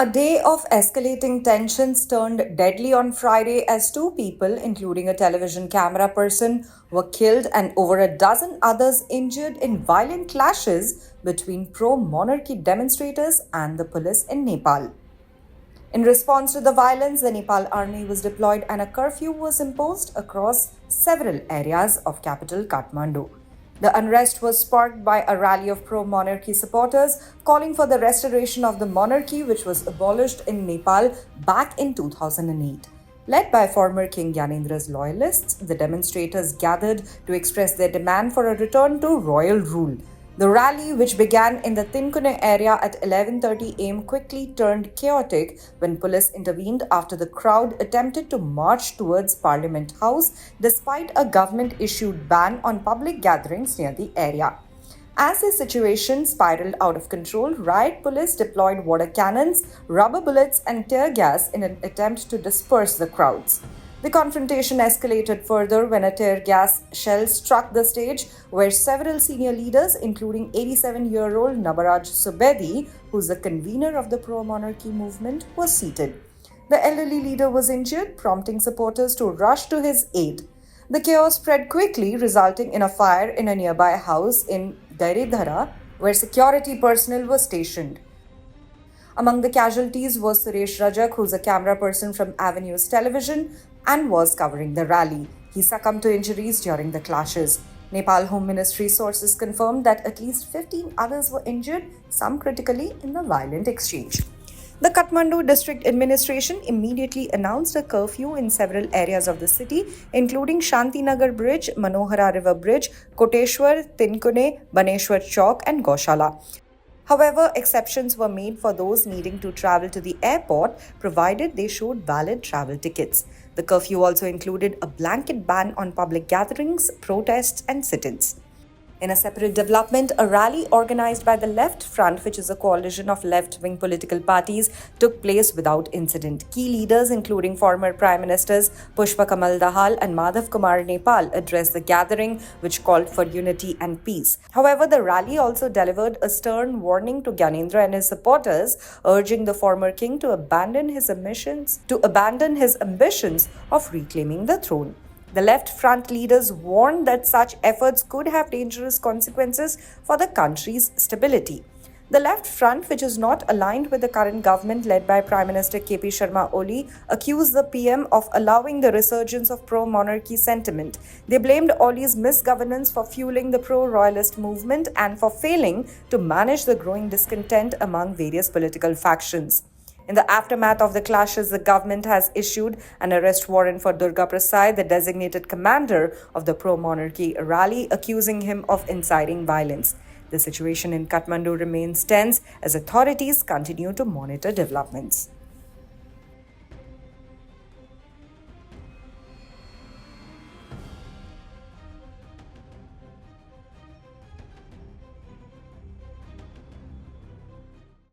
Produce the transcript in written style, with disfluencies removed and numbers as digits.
A day of escalating tensions turned deadly on Friday as two people, including a television camera person, were killed and over a dozen others injured in violent clashes between pro-monarchy demonstrators and the police in Nepal. In response to the violence, the Nepal army was deployed and a curfew was imposed across several areas of capital Kathmandu. The unrest was sparked by a rally of pro-monarchy supporters calling for the restoration of the monarchy which was abolished in Nepal back in 2008. Led by former King Gyanedra's loyalists, the demonstrators gathered to express their demand for a return to royal rule. The rally, which began in the Tinkune area at 11:30 am, quickly turned chaotic when police intervened after the crowd attempted to march towards Parliament House despite a government-issued ban on public gatherings near the area. As the situation spiraled out of control, riot police deployed water cannons, rubber bullets, and tear gas in an attempt to disperse the crowds. The confrontation escalated further when a tear gas shell struck the stage, where several senior leaders, including 87-year-old Nabaraj Subedi, who's the convener of the pro-monarchy movement, was seated. The elderly leader was injured, prompting supporters to rush to his aid. The chaos spread quickly, resulting in a fire in a nearby house in Dairidhara, where security personnel were stationed. Among the casualties was Suresh Rajak, who's a camera person from Avenues Television and was covering the rally. He succumbed to injuries during the clashes. Nepal Home Ministry sources confirmed that at least 15 others were injured, some critically, in the violent exchange. The Kathmandu district administration immediately announced a curfew in several areas of the city, including Shantinagar Bridge, Manohara River Bridge, Koteshwar, Tinkune, Baneshwar Chowk, and Goshala. However, exceptions were made for those needing to travel to the airport, provided they showed valid travel tickets. The curfew also included a blanket ban on public gatherings, protests, and sit-ins. In a separate development, a rally organized by the Left Front, which is a coalition of left-wing political parties, took place without incident. Key leaders, including former Prime Ministers Pushpa Kamal Dahal and Madhav Kumar Nepal, addressed the gathering, which called for unity and peace. However, the rally also delivered a stern warning to Gyanendra and his supporters, urging the former king to abandon his ambitions of reclaiming the throne. The Left Front leaders warned that such efforts could have dangerous consequences for the country's stability. The Left Front, which is not aligned with the current government led by Prime Minister Sharma Oli, accused the PM of allowing the resurgence of pro-monarchy sentiment. They blamed Oli's misgovernance for fueling the pro-royalist movement and for failing to manage the growing discontent among various political factions. In the aftermath of the clashes, the government has issued an arrest warrant for Durga Prasai, the designated commander of the pro-monarchy rally, accusing him of inciting violence. The situation in Kathmandu remains tense as authorities continue to monitor developments.